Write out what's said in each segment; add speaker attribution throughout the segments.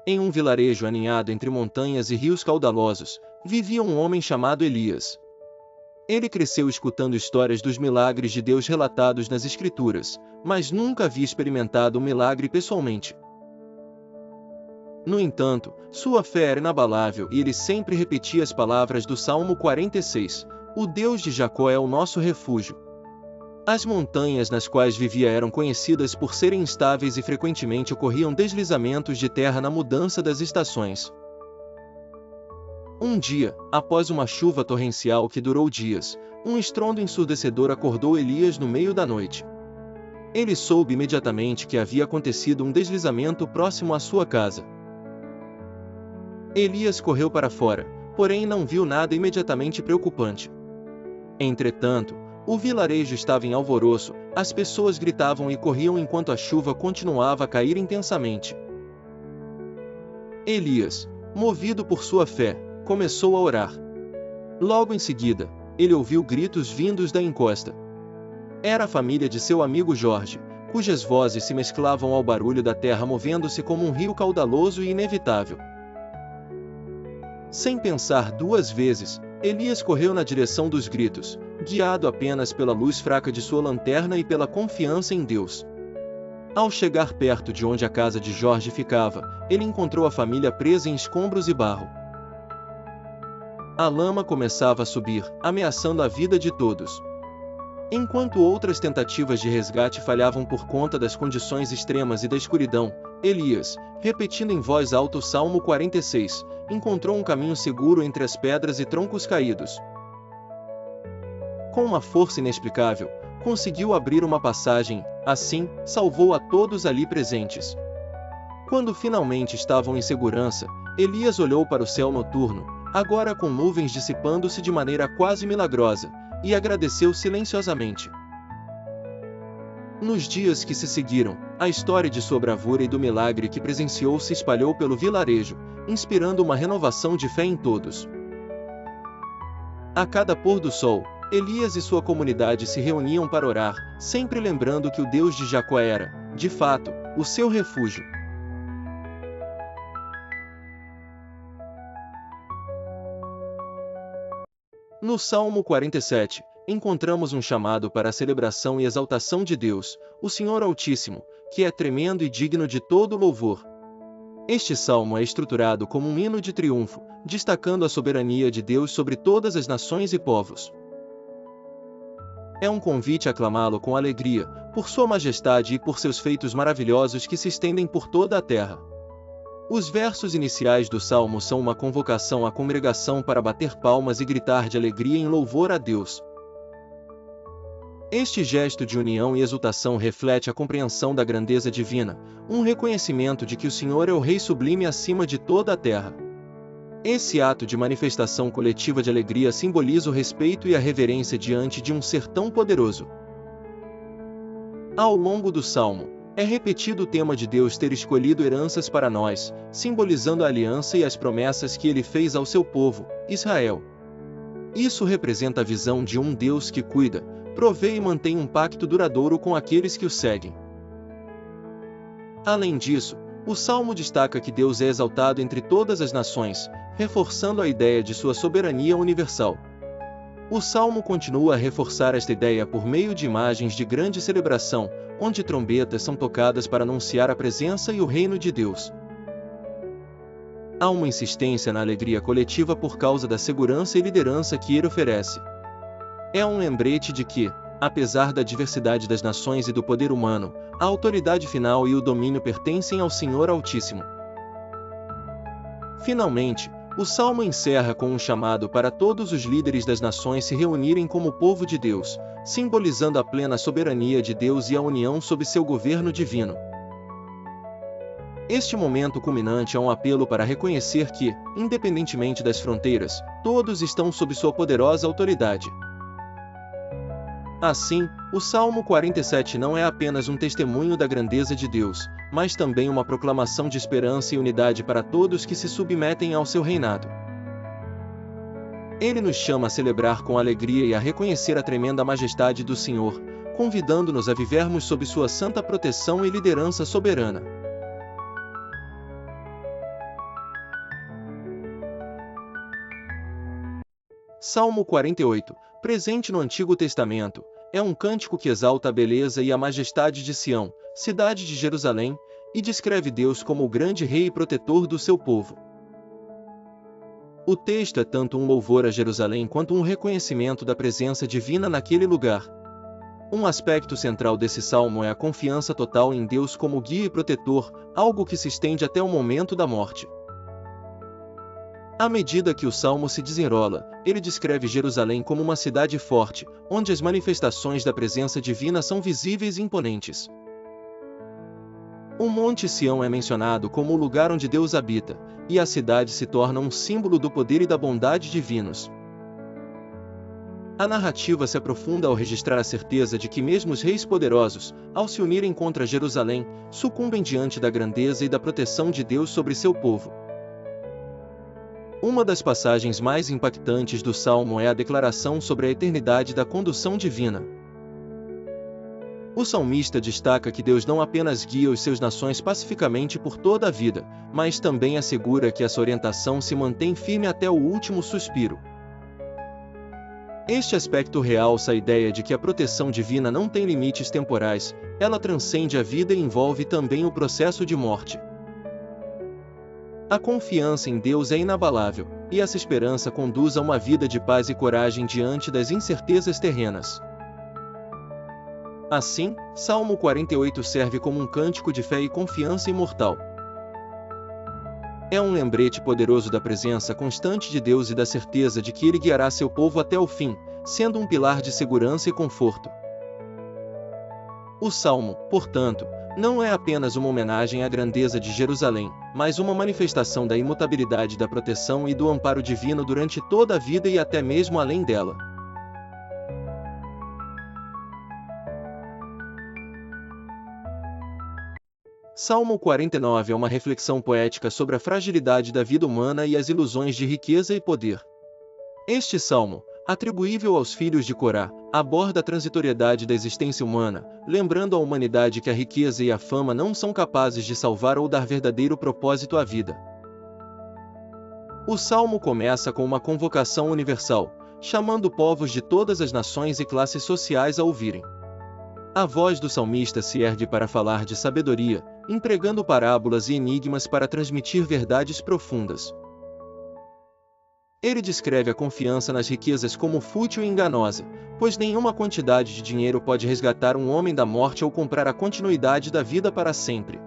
Speaker 1: Em um vilarejo aninhado entre montanhas e rios caudalosos, vivia um homem chamado Elias. Ele cresceu escutando histórias dos milagres de Deus relatados nas Escrituras, mas nunca havia experimentado um milagre pessoalmente. No entanto, sua fé era inabalável e ele sempre repetia as palavras do Salmo 46, "O Deus de Jacó é o nosso refúgio." As montanhas nas quais vivia eram conhecidas por serem instáveis e frequentemente ocorriam deslizamentos de terra na mudança das estações. Um dia, após uma chuva torrencial que durou dias, um estrondo ensurdecedor acordou Elias no meio da noite. Ele soube imediatamente que havia acontecido um deslizamento próximo à sua casa. Elias correu para fora, porém não viu nada imediatamente preocupante. Entretanto, o vilarejo estava em alvoroço, as pessoas gritavam e corriam enquanto a chuva continuava a cair intensamente. Elias, movido por sua fé, começou a orar. Logo em seguida, ele ouviu gritos vindos da encosta. Era a família de seu amigo Jorge, cujas vozes se mesclavam ao barulho da terra movendo-se como um rio caudaloso e inevitável. Sem pensar duas vezes, Elias correu na direção dos gritos, guiado apenas pela luz fraca de sua lanterna e pela confiança em Deus. Ao chegar perto de onde a casa de Jorge ficava, ele encontrou a família presa em escombros e barro. A lama começava a subir, ameaçando a vida de todos. Enquanto outras tentativas de resgate falhavam por conta das condições extremas e da escuridão, Elias, repetindo em voz alta o Salmo 46, encontrou um caminho seguro entre as pedras e troncos caídos. Com uma força inexplicável, conseguiu abrir uma passagem, assim, salvou a todos ali presentes. Quando finalmente estavam em segurança, Elias olhou para o céu noturno, agora com nuvens dissipando-se de maneira quase milagrosa, e agradeceu silenciosamente. Nos dias que se seguiram, a história de sua bravura e do milagre que presenciou se espalhou pelo vilarejo, inspirando uma renovação de fé em todos. A cada pôr do sol, Elias e sua comunidade se reuniam para orar, sempre lembrando que o Deus de Jacó era, de fato, o seu refúgio. No Salmo 47, encontramos um chamado para a celebração e exaltação de Deus, o Senhor Altíssimo, que é tremendo e digno de todo louvor. Este salmo é estruturado como um hino de triunfo, destacando a soberania de Deus sobre todas as nações e povos. É um convite a aclamá-lo com alegria, por sua majestade e por seus feitos maravilhosos que se estendem por toda a terra. Os versos iniciais do salmo são uma convocação à congregação para bater palmas e gritar de alegria em louvor a Deus. Este gesto de união e exultação reflete a compreensão da grandeza divina, um reconhecimento de que o Senhor é o Rei sublime acima de toda a terra. Esse ato de manifestação coletiva de alegria simboliza o respeito e a reverência diante de um ser tão poderoso. Ao longo do salmo, é repetido o tema de Deus ter escolhido heranças para nós, simbolizando a aliança e as promessas que ele fez ao seu povo, Israel. Isso representa a visão de um Deus que cuida, provê e mantém um pacto duradouro com aqueles que o seguem. Além disso, o Salmo destaca que Deus é exaltado entre todas as nações, reforçando a ideia de sua soberania universal. O Salmo continua a reforçar esta ideia por meio de imagens de grande celebração, onde trombetas são tocadas para anunciar a presença e o reino de Deus. Há uma insistência na alegria coletiva por causa da segurança e liderança que ele oferece. É um lembrete de que, apesar da diversidade das nações e do poder humano, a autoridade final e o domínio pertencem ao Senhor Altíssimo. Finalmente, o Salmo encerra com um chamado para todos os líderes das nações se reunirem como povo de Deus, simbolizando a plena soberania de Deus e a união sob seu governo divino. Este momento culminante é um apelo para reconhecer que, independentemente das fronteiras, todos estão sob sua poderosa autoridade. Assim, o Salmo 47 não é apenas um testemunho da grandeza de Deus, mas também uma proclamação de esperança e unidade para todos que se submetem ao seu reinado. Ele nos chama a celebrar com alegria e a reconhecer a tremenda majestade do Senhor, convidando-nos a vivermos sob sua santa proteção e liderança soberana. Salmo 48, presente no Antigo Testamento, é um cântico que exalta a beleza e a majestade de Sião, cidade de Jerusalém, e descreve Deus como o grande rei e protetor do seu povo. O texto é tanto um louvor a Jerusalém quanto um reconhecimento da presença divina naquele lugar. Um aspecto central desse salmo é a confiança total em Deus como guia e protetor, algo que se estende até o momento da morte. À medida que o salmo se desenrola, ele descreve Jerusalém como uma cidade forte, onde as manifestações da presença divina são visíveis e imponentes. O Monte Sião é mencionado como o lugar onde Deus habita, e a cidade se torna um símbolo do poder e da bondade divinos. A narrativa se aprofunda ao registrar a certeza de que mesmo os reis poderosos, ao se unirem contra Jerusalém, sucumbem diante da grandeza e da proteção de Deus sobre seu povo. Uma das passagens mais impactantes do Salmo é a declaração sobre a eternidade da condução divina. O salmista destaca que Deus não apenas guia os seus nações pacificamente por toda a vida, mas também assegura que essa orientação se mantém firme até o último suspiro. Este aspecto realça a ideia de que a proteção divina não tem limites temporais, ela transcende a vida e envolve também o processo de morte. A confiança em Deus é inabalável, e essa esperança conduz a uma vida de paz e coragem diante das incertezas terrenas. Assim, Salmo 48 serve como um cântico de fé e confiança imortal. É um lembrete poderoso da presença constante de Deus e da certeza de que Ele guiará seu povo até o fim, sendo um pilar de segurança e conforto. O Salmo, portanto, não é apenas uma homenagem à grandeza de Jerusalém, mas uma manifestação da imutabilidade da proteção e do amparo divino durante toda a vida e até mesmo além dela. Salmo 49 é uma reflexão poética sobre a fragilidade da vida humana e as ilusões de riqueza e poder. Este salmo, atribuível aos filhos de Corá, aborda a transitoriedade da existência humana, lembrando à humanidade que a riqueza e a fama não são capazes de salvar ou dar verdadeiro propósito à vida. O salmo começa com uma convocação universal, chamando povos de todas as nações e classes sociais a ouvirem. A voz do salmista se ergue para falar de sabedoria, empregando parábolas e enigmas para transmitir verdades profundas. Ele descreve a confiança nas riquezas como fútil e enganosa, pois nenhuma quantidade de dinheiro pode resgatar um homem da morte ou comprar a continuidade da vida para sempre.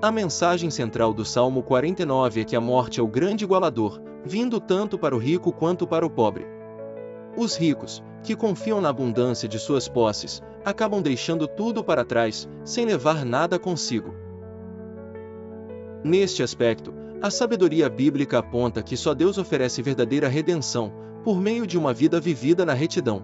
Speaker 1: A mensagem central do Salmo 49 é que a morte é o grande igualador, vindo tanto para o rico quanto para o pobre. Os ricos, que confiam na abundância de suas posses, acabam deixando tudo para trás, sem levar nada consigo. Neste aspecto, a sabedoria bíblica aponta que só Deus oferece verdadeira redenção, por meio de uma vida vivida na retidão.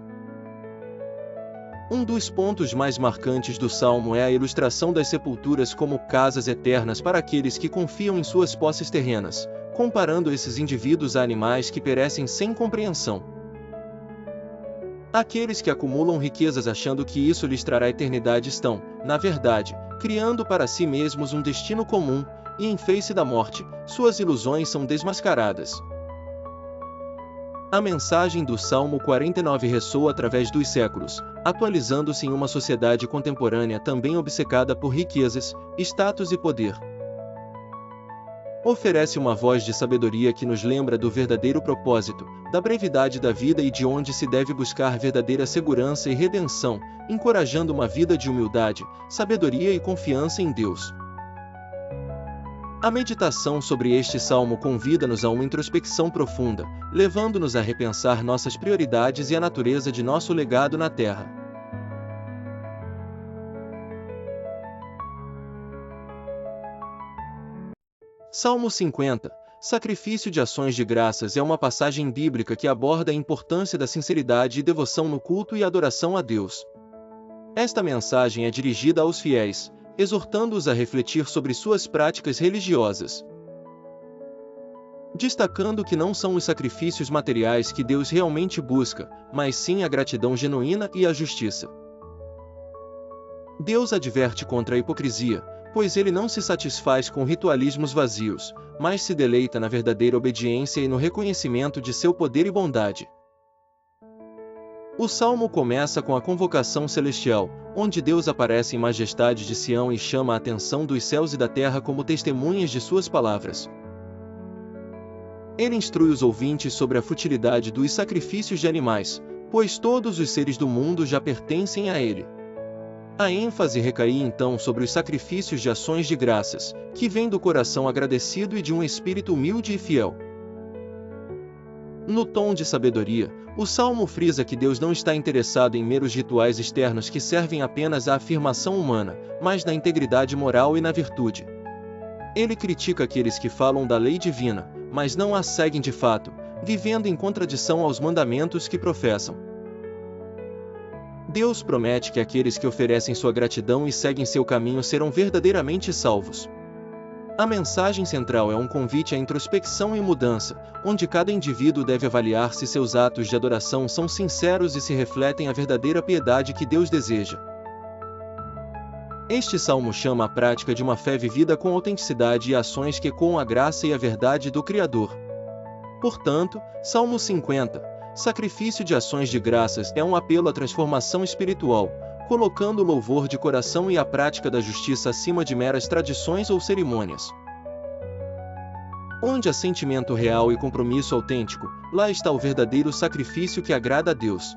Speaker 1: Um dos pontos mais marcantes do Salmo é a ilustração das sepulturas como casas eternas para aqueles que confiam em suas posses terrenas, comparando esses indivíduos a animais que perecem sem compreensão. Aqueles que acumulam riquezas achando que isso lhes trará eternidade estão, na verdade, criando para si mesmos um destino comum, e em face da morte, suas ilusões são desmascaradas. A mensagem do Salmo 49 ressoa através dos séculos, atualizando-se em uma sociedade contemporânea também obcecada por riquezas, status e poder. Oferece uma voz de sabedoria que nos lembra do verdadeiro propósito, da brevidade da vida e de onde se deve buscar verdadeira segurança e redenção, encorajando uma vida de humildade, sabedoria e confiança em Deus. A meditação sobre este salmo convida-nos a uma introspecção profunda, levando-nos a repensar nossas prioridades e a natureza de nosso legado na Terra. Salmo 50, Sacrifício de Ações de Graças é uma passagem bíblica que aborda a importância da sinceridade e devoção no culto e adoração a Deus. Esta mensagem é dirigida aos fiéis, exortando-os a refletir sobre suas práticas religiosas. Destacando que não são os sacrifícios materiais que Deus realmente busca, mas sim a gratidão genuína e a justiça. Deus adverte contra a hipocrisia, pois ele não se satisfaz com ritualismos vazios, mas se deleita na verdadeira obediência e no reconhecimento de seu poder e bondade. O salmo começa com a convocação celestial, onde Deus aparece em majestade de Sião e chama a atenção dos céus e da terra como testemunhas de suas palavras. Ele instrui os ouvintes sobre a futilidade dos sacrifícios de animais, pois todos os seres do mundo já pertencem a ele. A ênfase recai então sobre os sacrifícios de ações de graças, que vêm do coração agradecido e de um espírito humilde e fiel. No tom de sabedoria, o salmo frisa que Deus não está interessado em meros rituais externos que servem apenas à afirmação humana, mas na integridade moral e na virtude. Ele critica aqueles que falam da lei divina, mas não a seguem de fato, vivendo em contradição aos mandamentos que professam. Deus promete que aqueles que oferecem sua gratidão e seguem seu caminho serão verdadeiramente salvos. A mensagem central é um convite à introspecção e mudança, onde cada indivíduo deve avaliar se seus atos de adoração são sinceros e se refletem a verdadeira piedade que Deus deseja. Este salmo chama a prática de uma fé vivida com autenticidade e ações que ecoam a graça e a verdade do Criador. Portanto, Salmo 50, sacrifício de ações de graças, é um apelo à transformação espiritual, colocando o louvor de coração e a prática da justiça acima de meras tradições ou cerimônias. Onde há sentimento real e compromisso autêntico, lá está o verdadeiro sacrifício que agrada a Deus.